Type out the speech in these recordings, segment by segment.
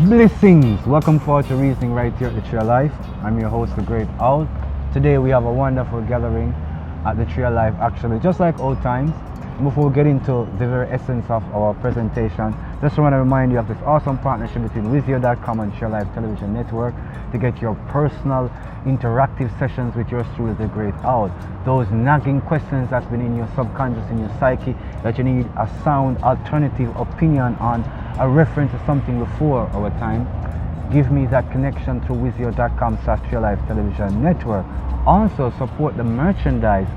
Blessings! Welcome forward to Reasoning right here at the Tree of Life. I'm your host, The Great Owl. Today we have a wonderful gathering at the Tree of Life, actually, just like old times. Before we get into the very essence of our presentation, just want to remind you of this awesome partnership between Wizio.com and Tree of Life Television Network to get your personal interactive sessions with yours truly, The Great Owl. Those nagging questions that's been in your subconscious, in your psyche, that you need a sound alternative opinion on, a reference to something before our time. Give me that connection through Wizio.com/Tree of Life Television Network. Also support the merchandise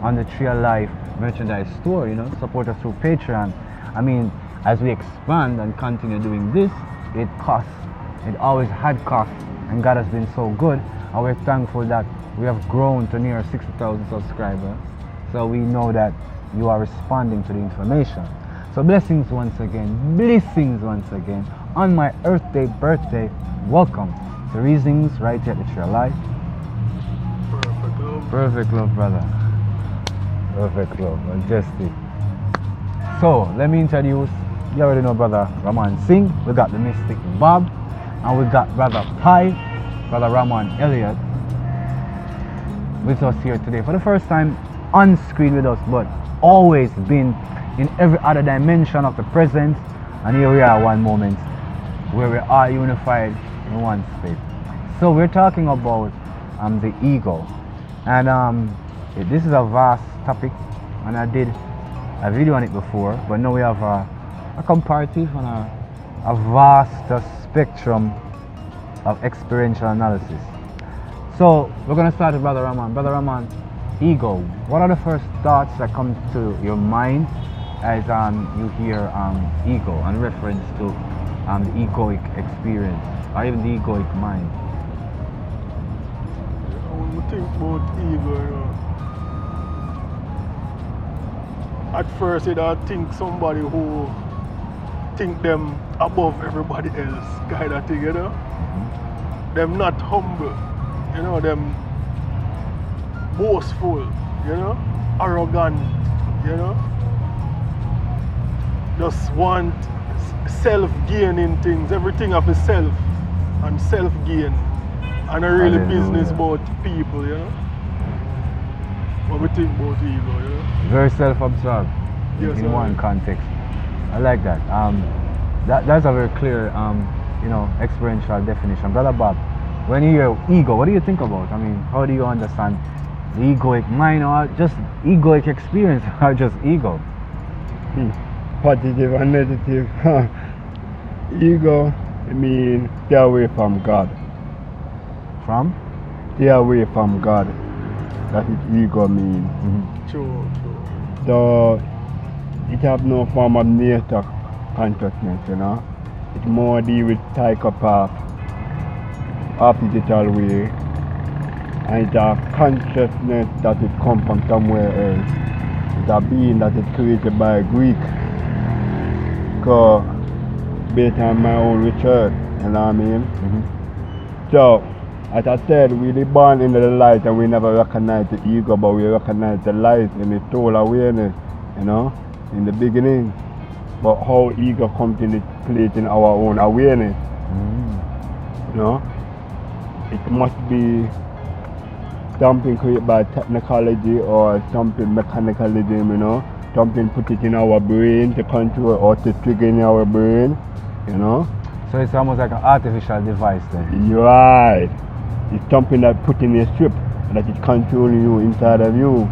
on the Tree of Life merchandise store, support us through Patreon. I mean, as we expand and continue doing this, it costs. It always had costs, and God has been so good, and we're thankful that we have grown to near 60,000 subscribers. So we know that you are responding to the information. So blessings once again. On my birthday, welcome to Reasonings right here at the Tree of Life. Perfect love, brother. Perfect love, majestic. So let me introduce, you already know brother Ramon Singh, we got the Mystic Bob, and we got brother Pi, brother Ramon Elliott with us here today for the first time on screen with us, but always been in every other dimension of the presence, and here we are one moment where we are unified in one space. So we're talking about the ego, and this is a vast topic, and I did a video on it before, but now we have a comparative and a vast spectrum of experiential analysis. So we're going to start with Brother Ramon. Brother Ramon, ego. What are the first thoughts that come to your mind as you hear ego and reference to the egoic experience or even the egoic mind? When we think about ego, at first I think somebody who think them above everybody else kind of thing, Mm-hmm. Them not humble, them boastful, arrogant, just want self-gaining things, everything of self and self-gain, and a really business about people, What we think about ego, Very self-absorbed in one context. I like that. That's a very clear, experiential definition. Brother Bob, when you hear ego, what do you think about? I mean, how do you understand the egoic mind or just egoic experience or just ego? Positive and negative. Ego, I mean, stay away from God. From? Stay away from God. That's what ego means. Mm-hmm. True. So, it have no form of nature consciousness, It more deal with psychopath, artificial way, and it's a consciousness that it come from somewhere else. It's a being that is created by Greek. Because based on my own research, you know what I mean? Mm-hmm. So, as I said, we were born into the light and we never recognize the ego, but we recognize the light in the soul awareness, in the beginning. But how ego comes in its place in our own awareness, it must be something created by technology or something mechanicalism, something put it in our brain to control or to trigger in our brain, So it's almost like an artificial device then? You're right. It's something that put in a strip that is controlling you inside of you.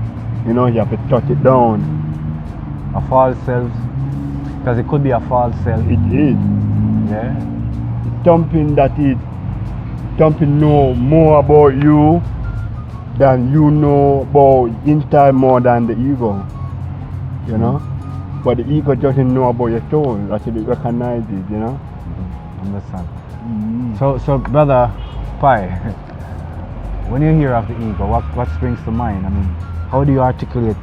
You have to touch it down. A false self? Because it could be a false self. It is. Yeah. It's something that is something know more about you than you know about inside more than the ego. But the ego doesn't know about your soul. That's what it recognizes, Understand. So brother Pi, when you hear of the ego, what springs to mind? I mean, how do you articulate,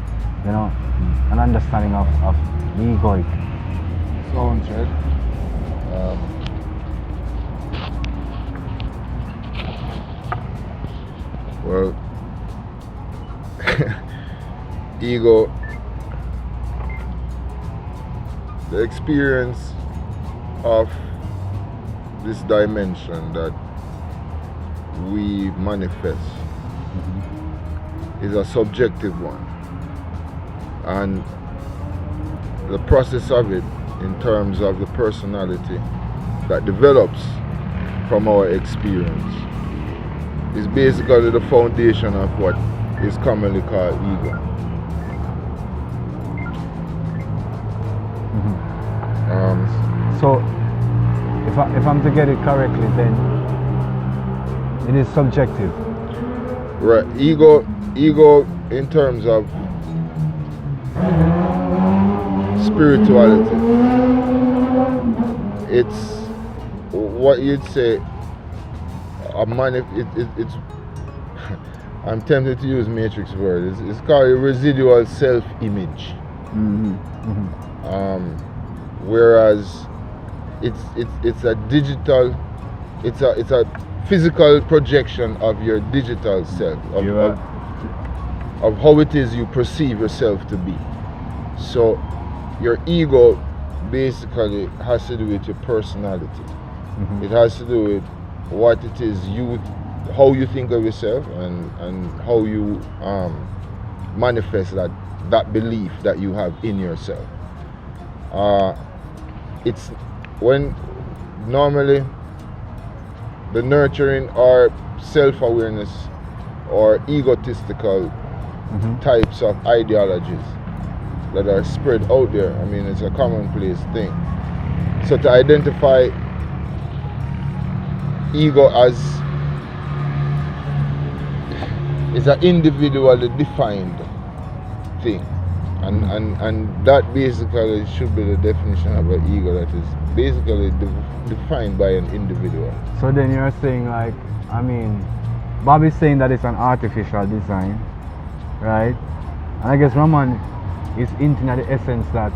an understanding of the egoic? Sounds right. Well, ego, the experience of this dimension that we manifest is a subjective one, and the process of it in terms of the personality that develops from our experience is basically the foundation of what is commonly called ego. So if I'm to get it correctly, then it is subjective. Right, ego in terms of spirituality, it's what you'd say it's I'm tempted to use matrix word. It's called a residual self-image. Whereas it's a digital, it's a physical projection of your digital self, of how it is you perceive yourself to be. So your ego basically has to do with your personality. It has to do with what it is how you think of yourself and how you manifest that belief that you have in yourself. It's when normally the nurturing or self-awareness or egotistical types of ideologies that are spread out there. I mean, it's a commonplace thing. So to identify ego as is an individually defined thing, and that basically should be the definition of an ego, that is basically defined by an individual. So then you're saying, like, I mean, Bobby's saying that it's an artificial design, right? And I guess Ramon is hinting at the essence that,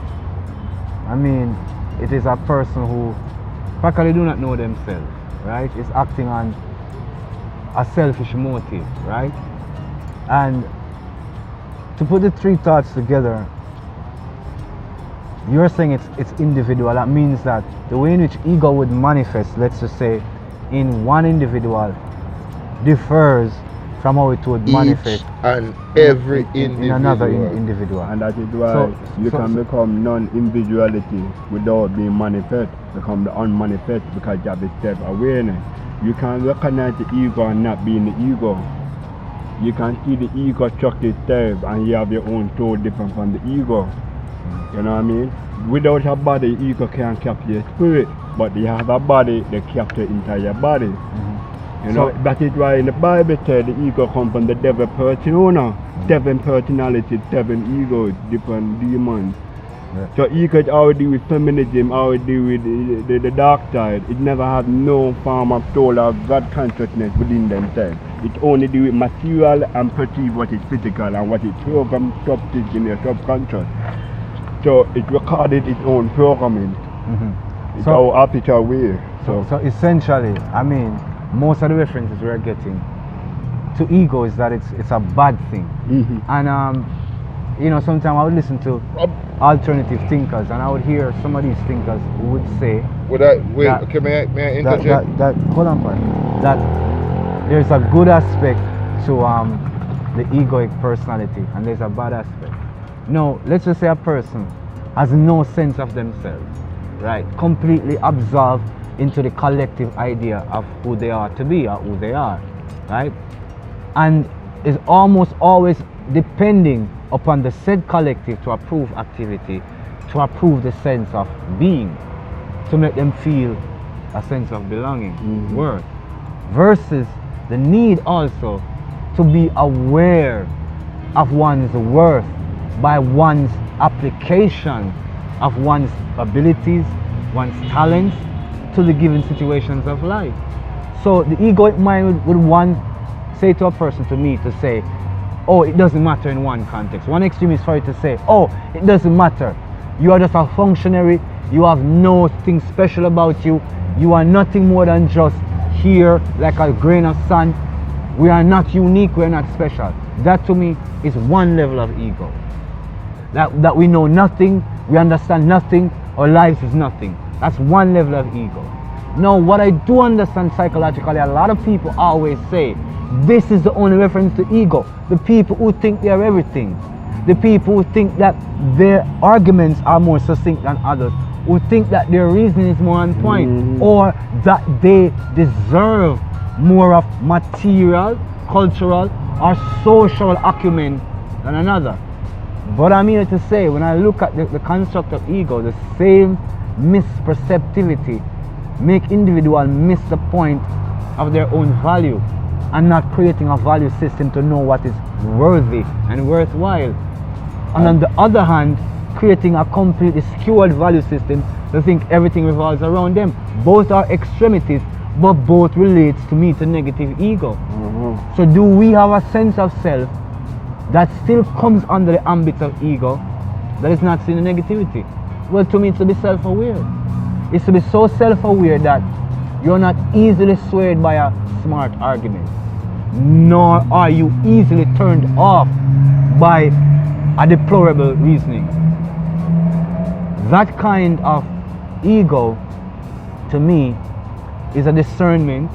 I mean, it is a person who practically do not know themselves, right? It's acting on a selfish motive, right? And to put the three thoughts together, you're saying it's individual. That means that the way in which ego would manifest, let's just say, in one individual differs from how it would manifest and every individual. In another individual. And that is why you can become non-individuality without being manifest, become the unmanifest, because you have a self-awareness. You can recognize the ego and not being the ego. You can see the ego structure itself and you have your own soul different from the ego. You know what I mean? Without a body, ego can't capture your spirit, but you have a body that captures entire body. You know, that is why in the Bible said the ego comes from the devil persona, 7 personalities, 7 egos, different demons. Yeah. So ego is always deal with feminism, always deal with the dark side. It never has no form of soul or God consciousness within themselves. It only deal with material and perceive what is physical and what is programmed substance in your subconscious. So it recorded its own programming. It's our artificial way. So essentially, I mean, most of the references we're getting to ego is that it's a bad thing. And you know, sometimes I would listen to alternative thinkers, and I would hear some of these thinkers who would say, okay, may I interject? Hold on, part. That there's a good aspect to the egoic personality, and there's a bad aspect. No, let's just say a person has no sense of themselves, right? Completely absorbed into the collective idea of who they are to be or who they are, right? And is almost always depending upon the said collective to approve activity, to approve the sense of being, to make them feel a sense of belonging, worth, versus the need also to be aware of one's worth by one's application of one's abilities, one's talents to the given situations of life. So the egoic mind would want say to a person, to me, to say, oh, it doesn't matter in one context. One extreme is for it to say, oh, it doesn't matter. You are just a functionary. You have nothing special about you. You are nothing more than just here like a grain of sand. We are not unique. We are not special. That to me is one level of ego. That we know nothing. We understand nothing. Our lives is nothing. That's one level of ego. Now, what I do understand psychologically, a lot of people always say, this is the only reference to ego. The people who think they are everything. The people who think that their arguments are more succinct than others. Who think that their reasoning is more on point. Or that they deserve more of material, cultural, or social acumen than another. But I'm here to say, when I look at the construct of ego, the same misperceptivity make individuals miss the point of their own value and not creating a value system to know what is worthy and worthwhile. And on the other hand, creating a completely skewed value system to think everything revolves around them. Both are extremities, but both relates to me to negative ego. So do we have a sense of self that still comes under the ambit of ego that is not seen in negativity? Well, to me, it's to be self-aware. It's to be so self-aware that you're not easily swayed by a smart argument, nor are you easily turned off by a deplorable reasoning. That kind of ego, to me, is a discernment,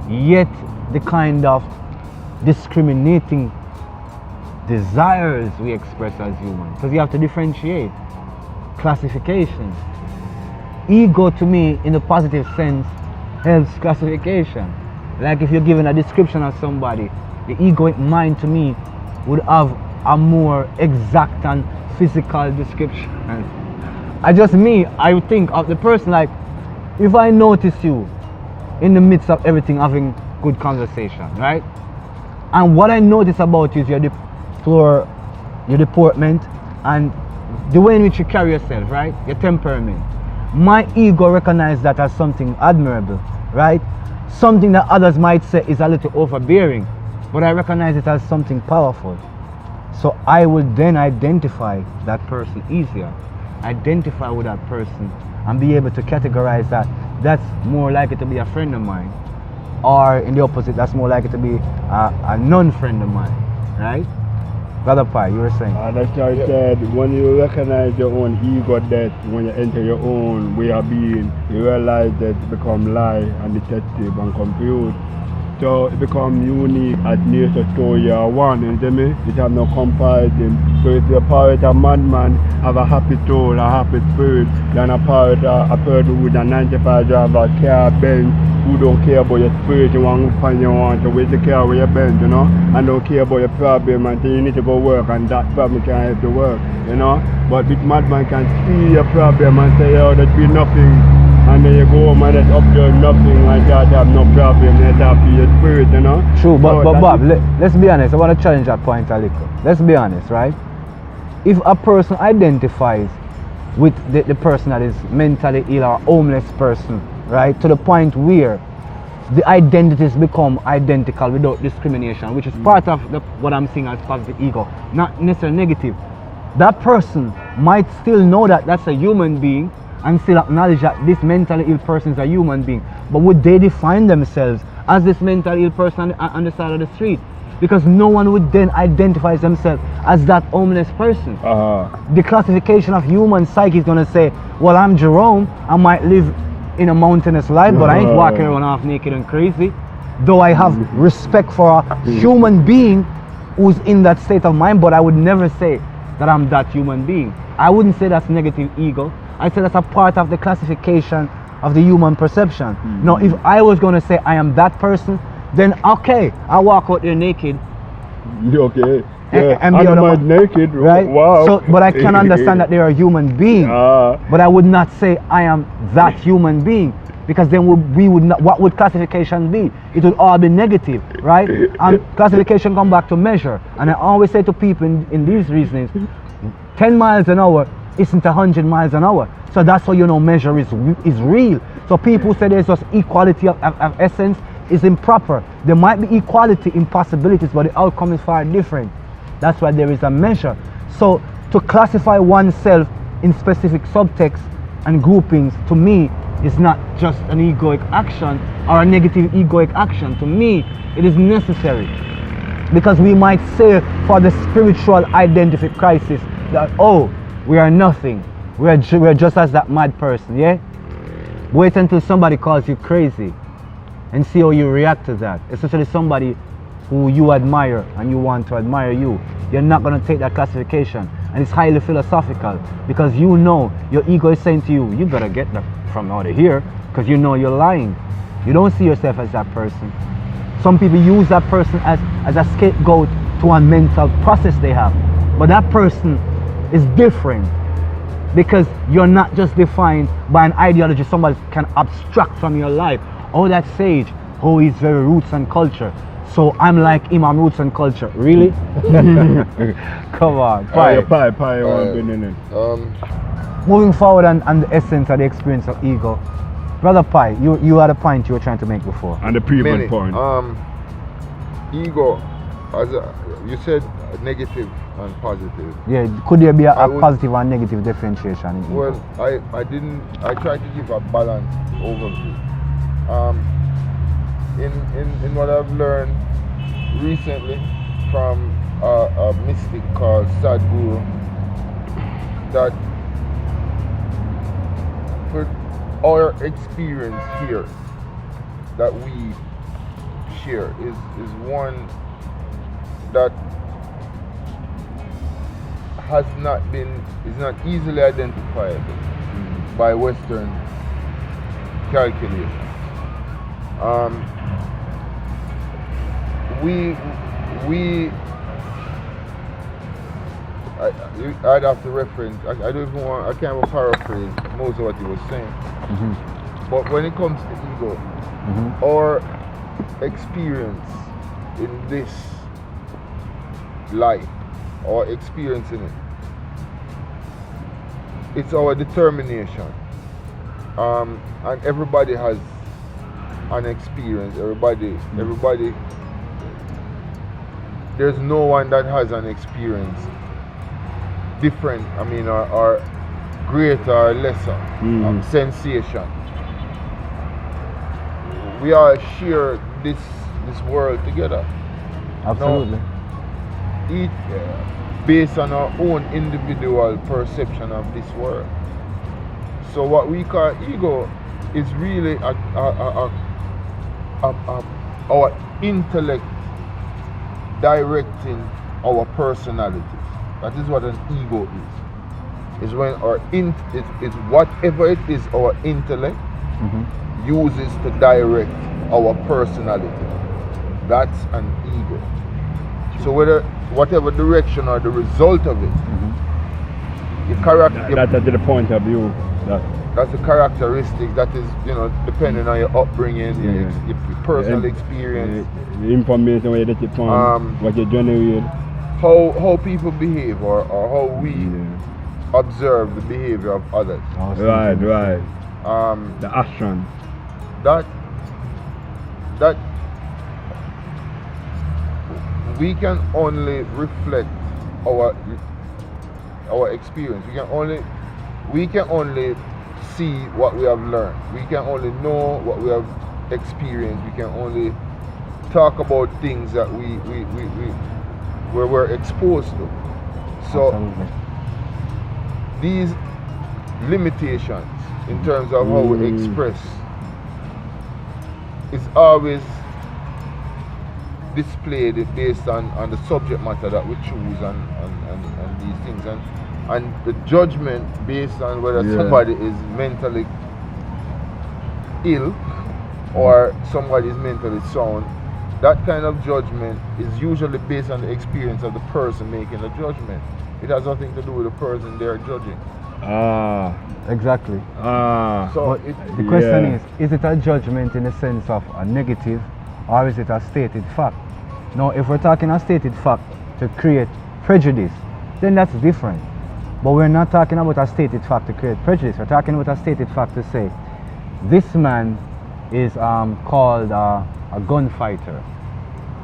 yet the kind of discriminating desires we express as humans. Because you have to differentiate classification. Ego, to me, in the positive sense, helps classification. Like if you're given a description of somebody, the egoic mind, to me, would have a more exact and physical description. I would think of the person like, if I notice you in the midst of everything having good conversation, right? And what I notice about you is your deportment and the way in which you carry yourself, right? Your temperament. My ego recognizes that as something admirable, right? Something that others might say is a little overbearing, but I recognize it as something powerful. So I will then identify that person easier, identify with that person, and be able to categorize that that's more likely to be a friend of mine, or in the opposite, that's more likely to be a non-friend of mine, right? Brother Pai, you were saying? That's why I said, when you recognize your own ego death, when you enter your own way of being, you realize that it becomes lie and deceptive and confused. So it becomes unique as nature story you are one, you see me? It have no comparison. So if you're part of a madman, have a happy soul, a happy spirit, than a part of a person with a 95 driver car Benz who don't care about your spirit, you want to find you want to take care of your Benz, you know? And don't care about your problem until you need to go work and that problem can help you work, you know? But this madman can see your problem and say, oh, that be nothing. And then you go home and just observe nothing like that, have no problem, that's happy your spirit, you know? True, but Bob, let's be honest, I want to challenge that point a little. Let's be honest, right? If a person identifies with the person that is mentally ill or homeless person, right, to the point where the identities become identical without discrimination, which is part of what I'm seeing as positive ego, not necessarily negative. That person might still know that that's a human being, and still acknowledge that this mentally ill person is a human being. But would they define themselves as this mentally ill person on the side of the street? Because no one would then identify themselves as that homeless person. The classification of human psyche is going to say, well, I'm Jerome, I might live in a mountainous life, but I ain't walking around half naked and crazy. Though I have respect for a human being who's in that state of mind, but I would never say that I'm that human being. I wouldn't say that's negative ego. I say that's a part of the classification of the human perception. Now, if I was going to say I am that person, then okay, I walk out there naked. Okay. And be naked, right? Wow. So, but I can understand that they are a human being. But I would not say I am that human being, because then we would not. What would classification be? It would all be negative, right? And classification come back to measure. And I always say to people in these reasonings, 10 miles an hour isn't 100 miles an hour. So that's how you know measure is real. So people say there's just equality of essence is improper. There might be equality in possibilities, but the outcome is far different. That's why there is a measure. So to classify oneself in specific subtexts and groupings, to me, is not just an egoic action or a negative egoic action. To me, it is necessary. Because we might say for the spiritual identity crisis that, oh, we are nothing. We are just as that mad person, yeah? Wait until somebody calls you crazy and see how you react to that. Especially somebody who you admire and you want to admire you. You're not going to take that classification. And it's highly philosophical because you know your ego is saying to you, you better get that from out of here because you know you're lying. You don't see yourself as that person. Some people use that person as a scapegoat to a mental process they have. But that person is different because you're not just defined by an ideology somebody can abstract from your life. Oh, that sage, oh, he's very roots and culture. So I'm like him, I'm roots and culture. Really? Come on. Pie. Moving forward and the essence of the experience of ego. Brother Pi, you had a point you were trying to make before. And the previous point. Ego, you said negative and positive. Yeah, could there be a positive and negative differentiation in ego? Well, I tried to give a balanced overview. In what I've learned recently from a mystic called Sadhguru, that for our experience here that we share is one that is not easily identifiable by Western calculation. I'd have to reference. I don't even want. I can't even paraphrase most of what he was saying. But when it comes to ego, our experience in this life, or experiencing it, it's our determination. And everybody has an experience. Everybody. There's no one that has an experience different. I mean, or greater or lesser sensation. We all share this world together. Absolutely. Now, each based on our own individual perception of this world. So what we call ego is really our intellect directing our personalities. That is what an ego is. Is when it's whatever it is our intellect uses to direct our personality. That's an ego. So whatever direction or the result of it, your character. That's the point of view. That's a characteristic that is, depending on your upbringing, your personal experience, the information where you get it from, what you generate, how people behave, or how we observe the behavior of others. Right. The action. That we can only reflect our experience. We can only see what we have learned. We can only know what we have experienced. We can only talk about things that we're exposed to. So these limitations in terms of how we express is always displayed based on the subject matter that we choose and these things, and the judgment based on whether somebody is mentally ill or somebody is mentally sound. That kind of judgment is usually based on the experience of the person making the judgment. It has nothing to do with the person they're judging. Exactly. So the question is it a judgment in the sense of a negative, or is it a stated fact? Now, if we're talking a stated fact to create prejudice, then that's different. But we're not talking about a stated fact to create prejudice. We're talking about a stated fact to say, this man is called a gunfighter,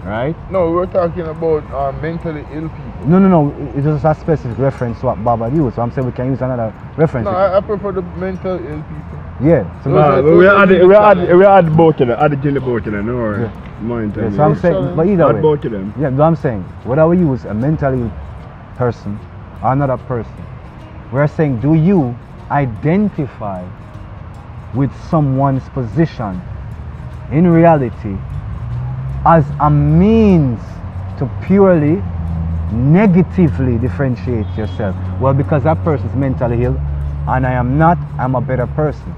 right? No, we're talking about mentally ill people. No. It was a specific reference to what Baba used. So I'm saying we can use another reference. No, I prefer the mental ill people. Yeah. So we add both of them. Add both of them. No, so I'm saying, but either way. Both of them. Yeah, but I'm saying, whether we use a mentally person or another person, we're saying, do you identify with someone's position in reality as a means to purely negatively differentiate yourself. Well, because that person is mentally ill and I am not, I'm a better person.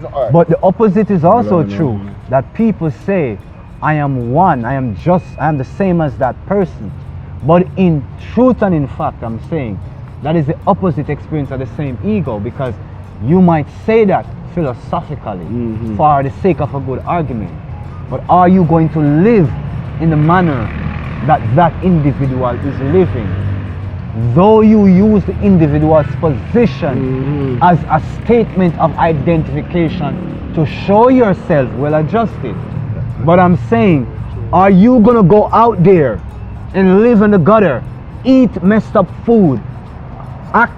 No, all right. But the opposite is also true, that people say, I am one, I am the same as that person. But in truth and in fact, I'm saying that is the opposite experience of the same ego, because you might say that philosophically for the sake of a good argument. But are you going to live in the manner that that individual is living? Though you use the individual's position as a statement of identification to show yourself well adjusted. But I'm saying, are you gonna go out there and live in the gutter, eat messed up food, act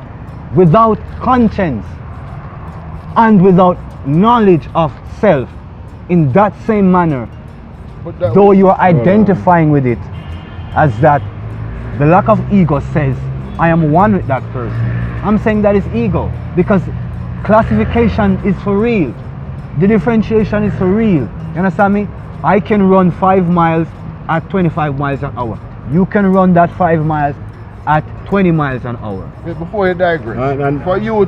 without conscience and without knowledge of self in that same manner, though you are identifying with it as that the lack of ego says, I am one with that person. I'm saying that is ego, because classification is for real. The differentiation is for real. You understand me? I can run 5 miles at 25 miles an hour. You can run that 5 miles at 20 miles an hour. Before you digress, for you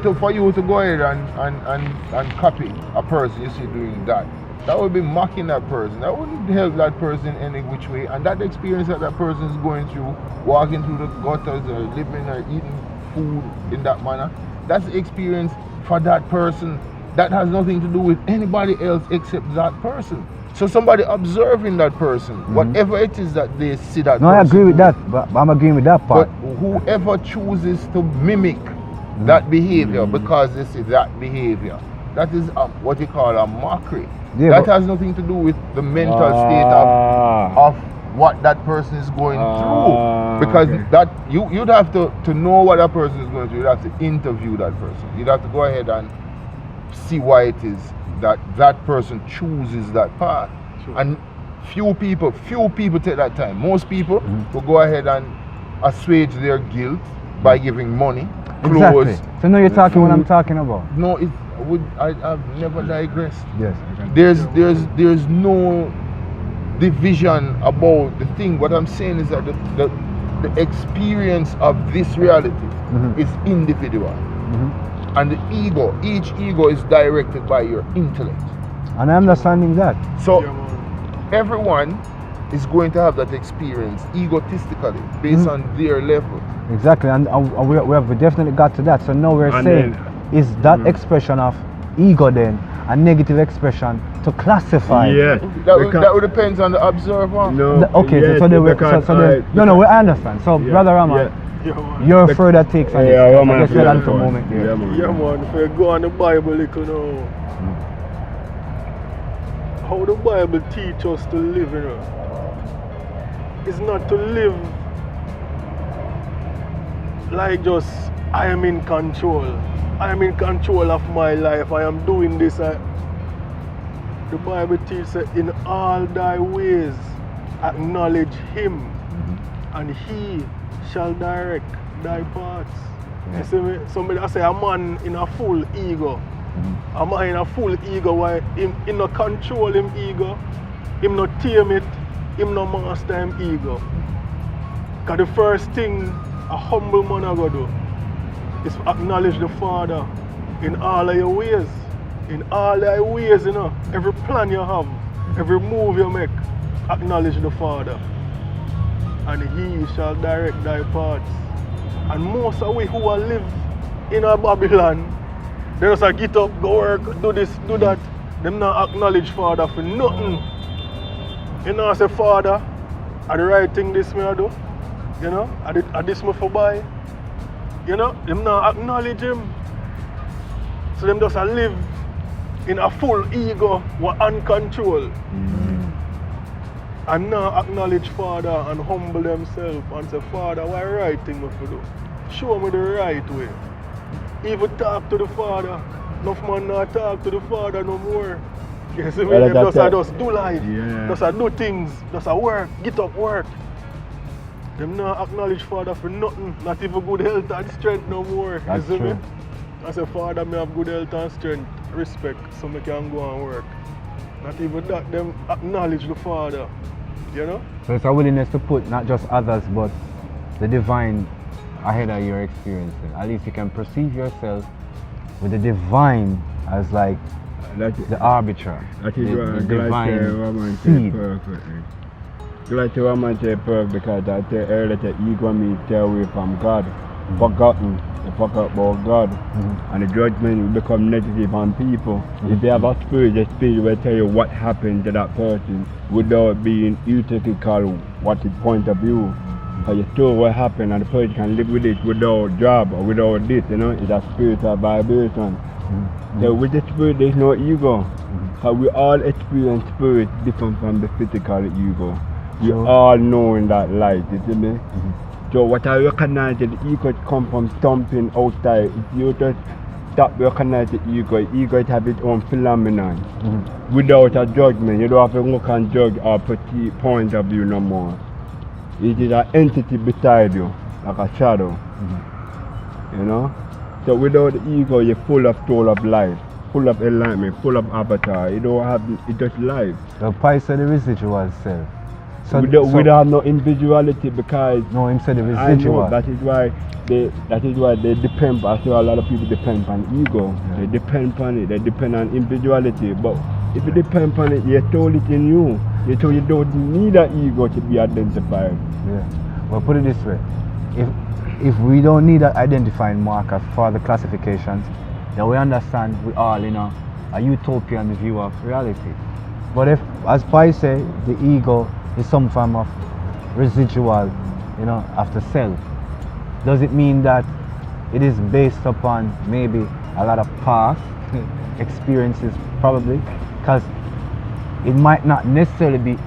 to go ahead and copy a person you see doing that, that would be mocking that person. That wouldn't help that person any which way. And that experience that person is going through, walking through the gutters or living or eating food in that manner, that's the experience for that person. That has nothing to do with anybody else except that person. So somebody observing that person, whatever it is that they see that person. I agree with that, but I'm agreeing with that part. But whoever chooses to mimic that behavior because they see that behavior, that is what you call a mockery. Yeah, that has nothing to do with the mental state of what that person is going through. Because that you'd have to know what that person is going through. You'd have to interview that person. You'd have to go ahead and see why it is that person chooses that path. Sure. And few people take that time. Most people will go ahead and assuage their guilt by giving money, clothes. Exactly. So now you're talking food. What I'm talking about. No, I've never digressed. Yes. There's no division about the thing. What I'm saying is that the experience of this reality is individual. And the ego, each ego is directed by your intellect. And I'm understanding that. So everyone is going to have that experience egotistically based on their level. Exactly, and we have definitely got to that. So now we're saying, is that expression of ego then a negative expression to classify? Yeah. That would depend on the observer. No. Okay, yes, no, I understand. So brother Ramon, your further takes on this. Ramon, I guess we're on for a moment there. Yeah, man. If you go on the Bible, you know how the Bible teaches us to live, you know. It's not to live like just I am in control. I am in control of my life. I am doing this. The Bible teaches in all thy ways acknowledge him, and he shall direct thy paths. You see me? Somebody I say a man in a full ego. A man in a full ego, why him no control him ego, him no tame it, him no master him ego. Cause the first thing a humble man I gotta do is acknowledge the Father in all of your ways. In all thy ways, you know, every plan you have, every move you make, acknowledge the Father. And he shall direct thy paths. And most of we who are live in a Babylon, they just get up, go work, do this, do that. Them not acknowledge Father for nothing. You know, I say, Father, are the right thing this me I do? You know, are this me for buy? You know, them not acknowledge him. So them just live in a full ego, uncontrolled. And now acknowledge Father and humble themselves and say, Father, what right thing me for do? Show me the right way. Even talk to the Father. Enough man not talk to the Father no more. You see me? Them just do life. Just do things. Just work. Get up, work. Them not acknowledge Father for nothing. Not even good health and strength no more. That's you see true. me? I say, Father, me have good health and strength, respect, so me can go and work. Not even that, them acknowledge the Father, you know? So it's a willingness to put not just others, but the divine ahead of your experiences. At least you can perceive yourself with the divine as like the arbiter. That is the why I divine Ramon seed. perfectly. Glad to Ramon perfect because I tell earlier that ego means stay away from God. Forgotten. They forgot about God. And the judgment will become negative on people. If they have a spirit, the spirit will tell you what happened to that person without being critical what his point of view. So you told what happened and the person can live with it without job or without this, you know, it's a spiritual vibration. So with the spirit there's no ego. Because we all experience spirit different from the physical ego. We all know in that light, you see me? So what I recognize that the ego come from something outside. If you just stop recognizing the ego have its own phenomenon. Without a judgment, you don't have to look and judge or perceive point of view no more. It is an entity beside you, like a shadow. You know? So without the ego, you're full of soul of life, full of enlightenment, full of avatar. You don't have, it's just life. The Pi said the residual self. So we don't have no individuality because no, him said the I residual. know that is why they depend. I see a lot of people depend on ego. They depend on it. They depend on individuality. But if you depend on it, you told it in you. You told you don't need an ego to be identified. Yeah. Well, put it this way: if we don't need an identifying marker for the classifications, then we understand we all in a utopian view of reality. But if, as Pi say, the ego is some form of residual, you know, of the self, does it mean that it is based upon maybe a lot of past experiences? Probably, because it might not necessarily be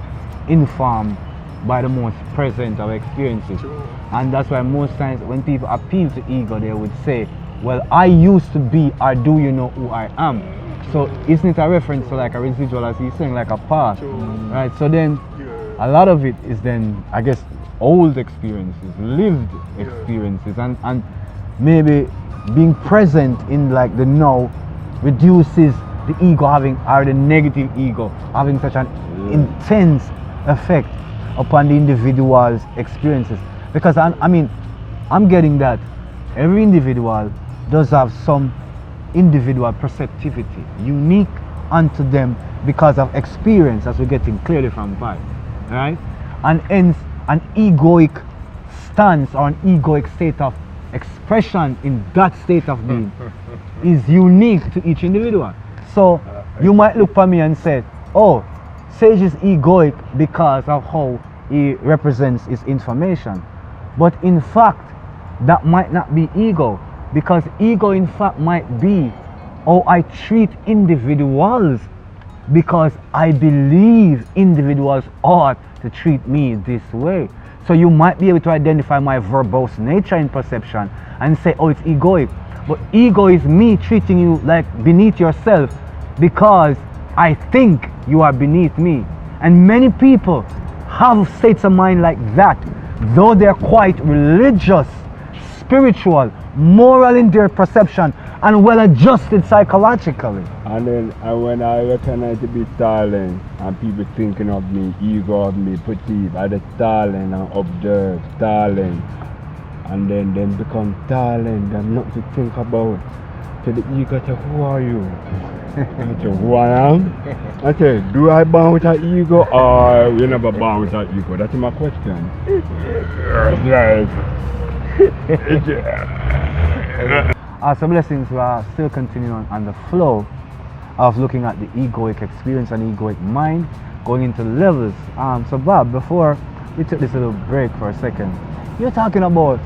informed by the most present of experiences. And that's why most times when people appeal to ego, they would say, well, I used to be, or do you know who I am? So isn't it a reference to like a residual, as he's saying, like a past, right? So then a lot of it is then, I guess, old experiences, lived experiences, and maybe being present in like the now reduces the ego having, or the negative ego having such an intense effect upon the individual's experiences. Because I mean, I'm getting that every individual does have some individual perceptivity, unique unto them because of experience, as we're getting clearly from Pi, right? And hence an egoic stance or an egoic state of expression in that state of being is unique to each individual. So you might look for me and say, oh, Sage is egoic because of how he represents his information. But in fact, that might not be ego, because ego in fact might be how I treat individuals because I believe individuals ought to treat me this way. So you might be able to identify my verbose nature in perception and say, oh, it's egoic. But ego is me treating you like beneath yourself because I think you are beneath me. And many people have states of mind like that, though they're quite religious, spiritual, moral in their perception, and well adjusted psychologically. And then when I recognize to be silent and people thinking of me, ego of me, perceive as a silent and observe, silent, and then become silent and not to think about. So the ego say, who are you? I say, who I am? I say, do I bound with an ego or we never bound with an ego? That's my question. So blessings, we are still continuing on the flow of looking at the egoic experience and egoic mind, going into levels. So Bob, before we took this little break for a second, you're talking about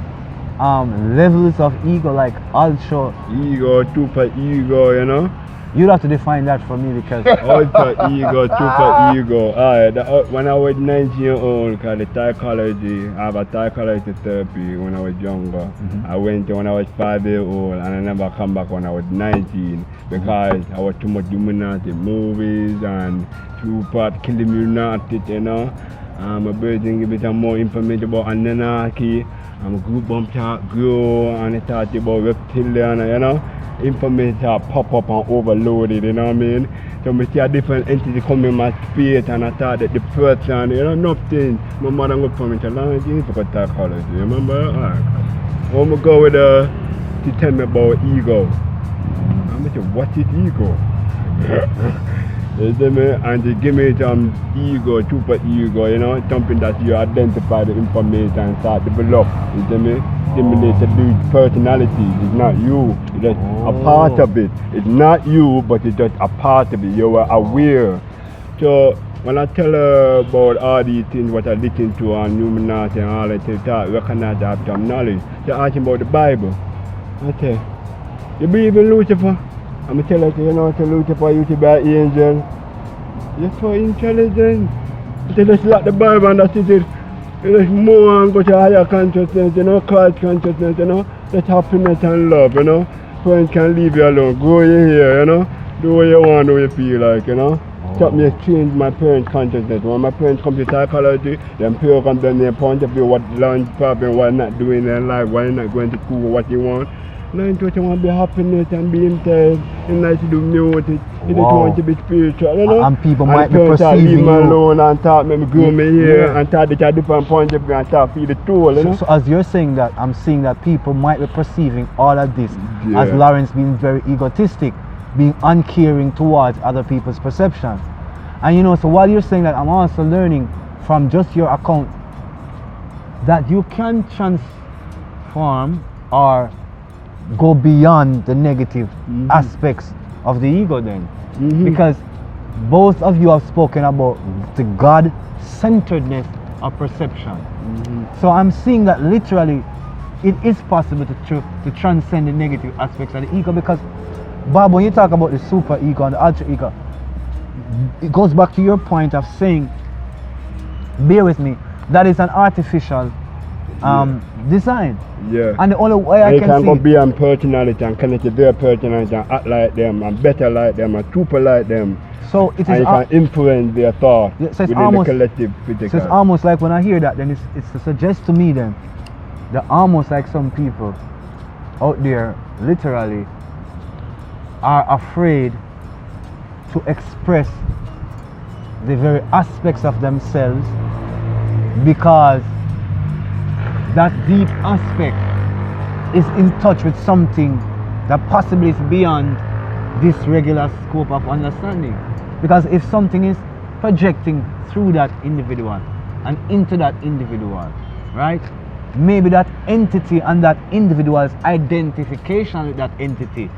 levels of ego, like ultra ego, super ego, you know? You'd have to define that for me, because ultra ego, super ego. Alright, when I was 19 years old, cause the psychology, I have a psychology therapy when I was younger. I went when I was 5 years old and I never come back when I was 19 because I was too much dominant in movies and two-part killing me not it, you know. My birthday give it some more information about anarchy. I'm a group bump chat grow and it talk about reptilian, you know. information pop up and overloaded, you know what I mean? So we see a different entity come in my space and I thought that the person, you know, nothing. My mother would come and say, Laurence, you need to go to psychology, remember? Alright. I'm going to go with her to tell me about ego. I'm going to say, what is ego? You see me? And to give me some ego, super ego, you know, something that you identify the information and start to develop, you see me? Stimulate the personality. It's not you, it's just a part of it. It's not you, but it's just a part of it. You are aware. So when I tell her about all these things, what I listen to on Numinati and all that, they start recognize I have some knowledge. They ask me about the Bible. I say, you believe in Lucifer? I'm going to tell her, you know, to Lucifer used to be an angel. You're so intelligent. They just like the Bible and that's it. There's more and go to higher consciousness, you know, Christ consciousness, you know. That's happiness and love, you know. Friends can leave you alone. Grow your hair, you know. Do what you want, do what you feel like, you know. Stop me change my parents' consciousness. When my parents come to psychology, then people come down their point of view, what lunch problem, what not doing in their life, why not going to school, what you want. Learn to want to be happiness and be himself, and like to do music. You just want to be spiritual, you know? And people might be leave perceiving me you. alone and start me grow me here and start to a different point of view and start feel the tool, you know? So as you're saying that, I'm seeing that people might be perceiving all of this as Laurence being very egotistic, being uncaring towards other people's perception. And you know, so while you're saying that, I'm also learning from just your account that you can transform or go beyond the negative aspects of the ego then. Because both of you have spoken about the God-centeredness of perception. So I'm seeing that literally it is possible to transcend the negative aspects of the ego, because Bob, when you talk about the super ego and the alter ego, it goes back to your point of saying, bear with me, that is an artificial design. Yeah. And the only way I can see, go beyond personality and connect to their personality and act like them and better like them and super like them. So it is, and you can influence their thought within the collective physical. So it's almost like when I hear that, then it's to suggest to me then that almost like some people out there literally are afraid to express the very aspects of themselves, because that deep aspect is in touch with something that possibly is beyond this regular scope of understanding. Because if something is projecting through that individual and into that individual, right? Maybe that entity and that individual's identification with that entity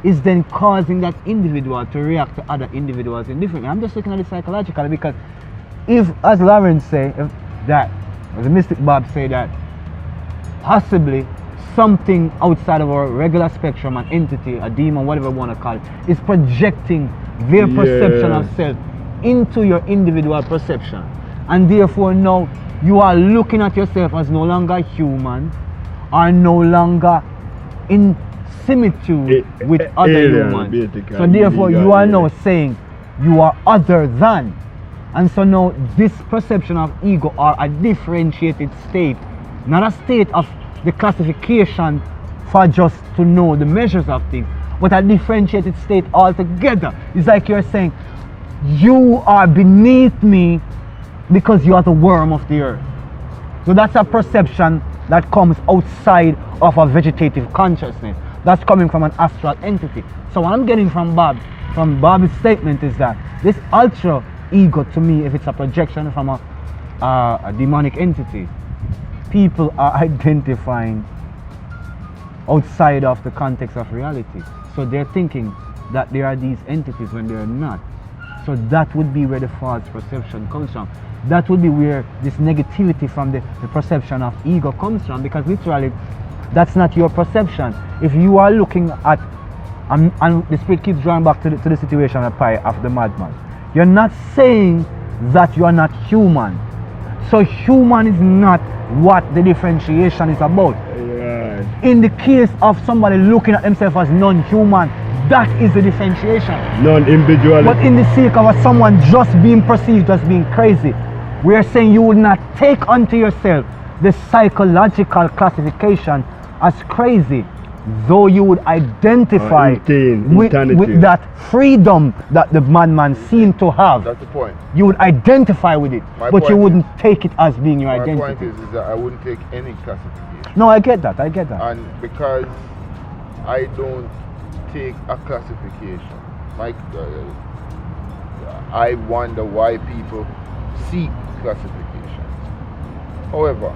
is then causing that individual to react to other individuals indifferently. I'm just looking at it psychologically, because if, as Laurence say, if that, as the mystic Bob say that, possibly something outside of our regular spectrum, an entity, a demon, whatever you want to call it, is projecting their perception of self into your individual perception. And therefore now you are looking at yourself as no longer human, or no longer in similitude with other humans. So therefore you are now saying you are other than. And so now this perception of ego, or a differentiated state, not a state of the classification for just to know the measures of things, but a differentiated state altogether. It's like you're saying, you are beneath me because you are the worm of the earth. So that's a perception that comes outside of a vegetative consciousness. That's coming from an astral entity. So what I'm getting from Bob's statement is that this ultra ego, to me, if it's a projection from a demonic entity, people are identifying outside of the context of reality. So they're thinking that there are these entities when they're not. So that would be where the false perception comes from. That would be where this negativity from the perception of ego comes from, because literally that's not your perception. If you are looking at, and the spirit keeps drawing back to the situation of the madman, you're not saying that you are not human. So human is not what the differentiation is about. Right. In the case of somebody looking at themselves as non-human, that is the differentiation. Non-individuality. But in the sake of someone just being perceived as being crazy, we are saying you would not take unto yourself the psychological classification as crazy. though you would identify with that freedom that the madman seemed to have. That's the point. You would identify with it, but you wouldn't take it as being your identity. My point is that I wouldn't take any classification. No, I get that. And because I don't take a classification, I wonder why people seek classification. However,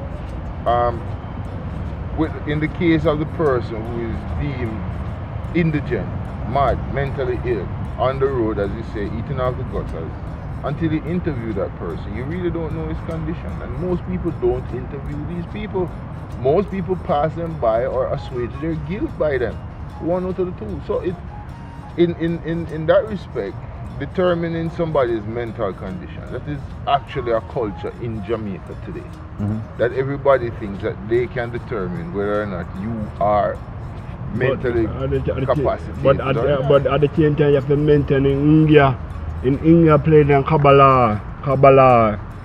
in the case of the person who is deemed indigent, mad, mentally ill, on the road, as you say, eating off the gutters, until you interview that person, you really don't know his condition. And most people don't interview these people. Most people pass them by or assuage their guilt by them. One out of the two. So in that respect, determining somebody's mental condition, that is actually a culture in Jamaica today. That everybody thinks that they can determine whether or not you are mentally capacitated. But at the same time, you have to maintain in India playing in Kabbalah,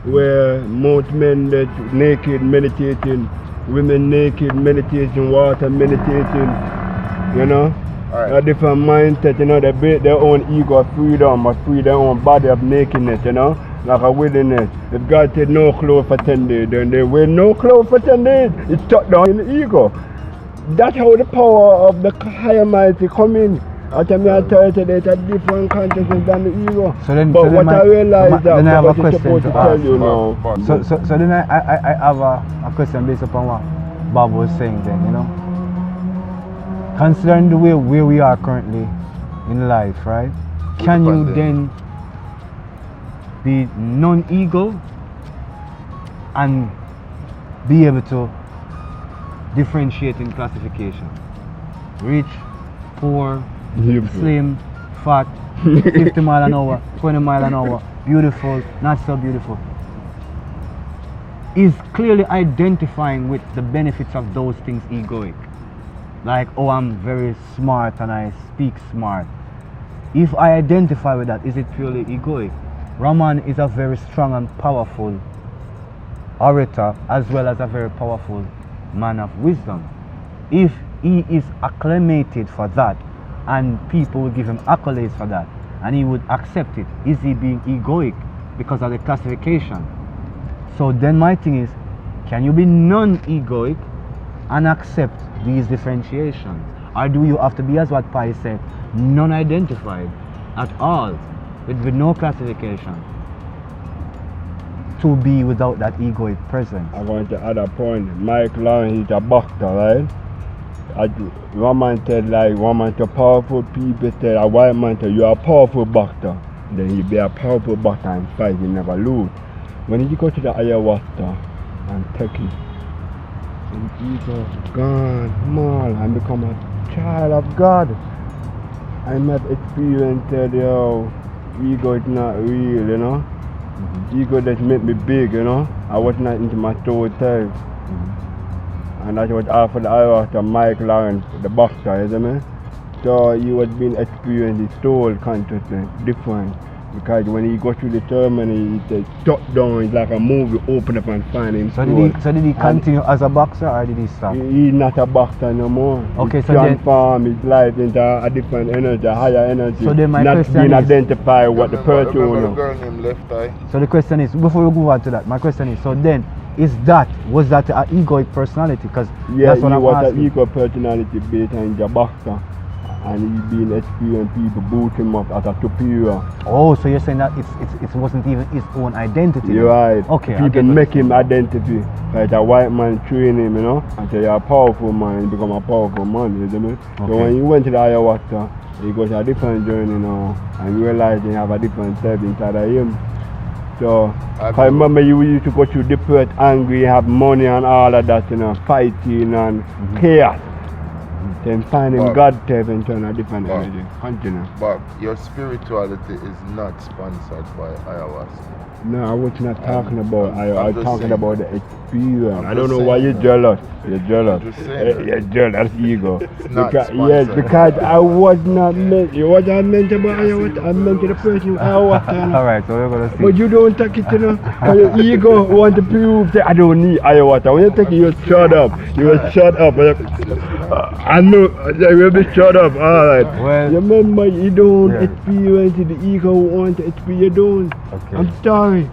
where most men that naked meditating, women naked meditating, water meditating, you know. A different mindset, you know, they build their own ego of freedom, or free their own body of nakedness, you know, like a willingness. If God said no clothes for 10 days, then they wear no clothes for 10 days. It's shut down in the ego. That's how the power of the higher mighty come in. After me, I tell you there's a different consciousness than the ego. But what I realize that then I have a what question to tell ask. you now. So then I have a question based upon what Bob was saying then, you know. Considering the way where we are currently in life, right? Can you then be non-ego and be able to differentiate in classification? Rich, poor, slim, fat, 50 mile an hour, 20 mile an hour, beautiful, not so beautiful. Is clearly identifying with the benefits of those things egoic. Like, oh, I'm very smart and I speak smart. If I identify with that, is it purely egoic? Ramon is a very strong and powerful orator, as well as a very powerful man of wisdom. If he is acclimated for that, and people will give him accolades for that, and he would accept it, is he being egoic because of the classification? So then my thing is, can you be non-egoic and accept these differentiations? Or do you have to be, as what Pai said, non-identified at all, with no classification, to be without that egoic presence? I want to add a point. Mike Lawrence is a boxer, right? One man said, like, one man to powerful people said, a white man said, you're a powerful boxer. Then he'll be a powerful boxer and fight, he never lose. When you go to the ayahuasca and take it, and ego gone, small, and become a child of God. I have experienced that, ego is not real, you know. Ego just made me big, you know. I was not into my soul self. And that was after the ayahuasca, Mike Lawrence, the boxer, you know. So he was being experienced his soul consciousness different. Because when he goes through the ceremony, he says, shut down, it's like a movie, open up and find him. So did he continue as a boxer, or did he stop? He's not a boxer no more. Okay, he so transform his life into a different energy, a higher energy. So then my not question being is, identified what the person remember the girl named Left Eye? So the question is, before we go on to that, my question is, so then, was that an egoic personality? Because yeah, that's what I'm was asking. an ego personality based on the boxer. And he been experienced people boot him up as a superior. Oh, so you're saying that it wasn't even his own identity? You're right. Okay. People make him identity. Like a white man train him, you know, and say you're a powerful man, he become a powerful man, you know. Okay. So when he went to the ayahuasca, he goes a different journey now, and realized he have a different self inside of him. So, I remember you used to go through depressed, angry, have money and all of that, you know, fighting and chaos. Then finding God self and turn a different energy. Continue. Bob, your spirituality is not sponsored by ayahuasca. No, I was not talking about I was talking about the experience. I don't know saying, why you're jealous. You're jealous. You're jealous, ego. Yes, because I was not meant. What I meant about ayahuasca, I meant to the person ayahuasca. Alright, so we're gonna see. But you don't take it, you know. Your ego want to prove that I don't need ayahuasca. When you take it, you shut up. You shut up. I know, I will be shut up, alright. Well, You remember, you don't yeah. experience it, the ego want to experience, you don't. okay. I'm sorry.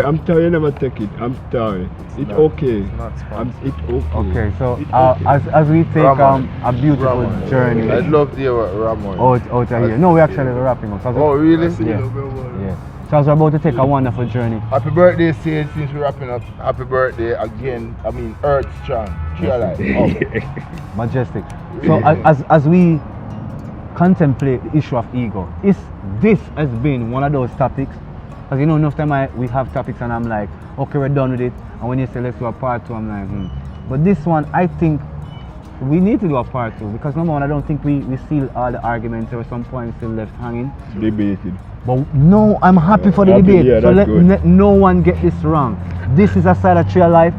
I'm sorry, you never take it. I'm sorry. It's okay. It's okay. Okay, so It's okay. as we take Ramon. a beautiful Ramon. journey I'd love to hear what Ramon. out of here. No, we actually were wrapping up. So Oh, really? Yeah. Yeah. So as we're about to take a wonderful journey. Happy birthday, Sage, since we're wrapping up. Happy birthday again. I mean, Earth Strong. Cheer life. Oh. Majestic. So as we contemplate the issue of ego, this has been one of those topics. Because you know, enough time we have topics and I'm like, okay, we're done with it. And when you say let's do a part 2, I'm like, But this one, I think we need to do a part 2 because number one, I don't think we seal all the arguments. There were some points still left hanging. Debated. But no, I'm happy for the Happy, debate. yeah, So that's good. let no one get this wrong. This is a side of Trail Life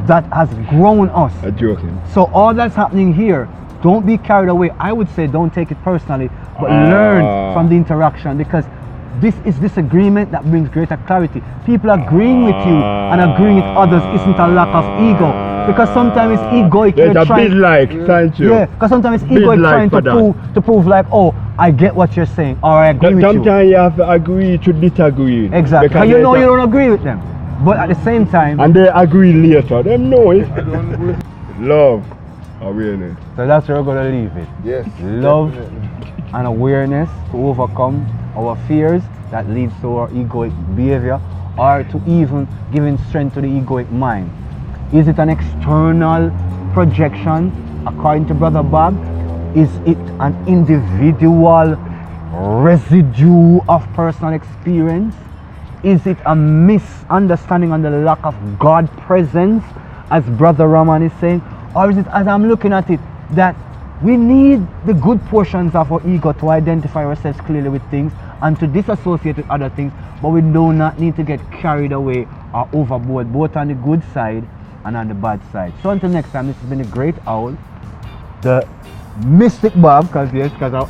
that has grown us. I'm joking. So all that's happening here, don't be carried away. I would say don't take it personally, but learn from the interaction because this is disagreement that brings greater clarity. People agreeing with you and agreeing with others isn't a lack of ego. Because sometimes it's egoic. There's you're a trying, bit like, thank you. yeah, because sometimes it's Bit egoic like trying to prove like, oh, I get what you're saying, or I agree with you. Sometimes you have to agree to disagree. Exactly. Because Because you know there's you a- don't agree with them. But at the same time, And they agree later. Them know it. Love, awareness. so that's where we're going to leave it. Yes. Love definitely. and awareness to overcome our fears that leads to our egoic behavior or to even giving strength to the egoic mind. Is it an external projection according to Brother Bob? Is it an individual residue of personal experience? Is it a misunderstanding on the lack of God presence, as Brother Ramon is saying? Or is it, as I'm looking at it, that we need the good portions of our ego to identify ourselves clearly with things and to disassociate with other things, but we do not need to get carried away or overboard, both on the good side and on the bad side. So until next time, this has been a great owl. The Mystic Bob, because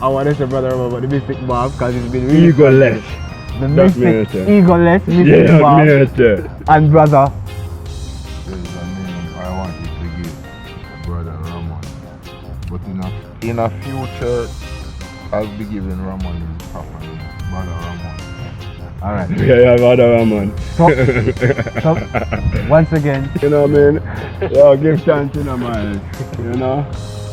I want to say Brother Ramon about the Mystic Bob, because it's been really Egoless. the That's Mystic, me, egoless Mystic Yeah, Bob minister. and Brother. There is a name I wanted to give Brother Ramon. But in a future, I'll be giving Ramon his proper name. Brother Ramon. All right. Yeah, Brother Ramon. So once again, You know what I mean? Yo, give thanks to the man. You know?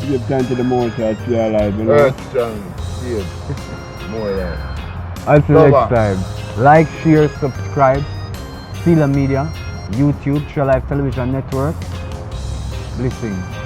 Give thanks to the most that you are alive, you know? Earth Strong. Yeah. More right. until Bye-bye. next time, like, share, subscribe. Seala Media, YouTube, Trail Life Television Network. Blessings.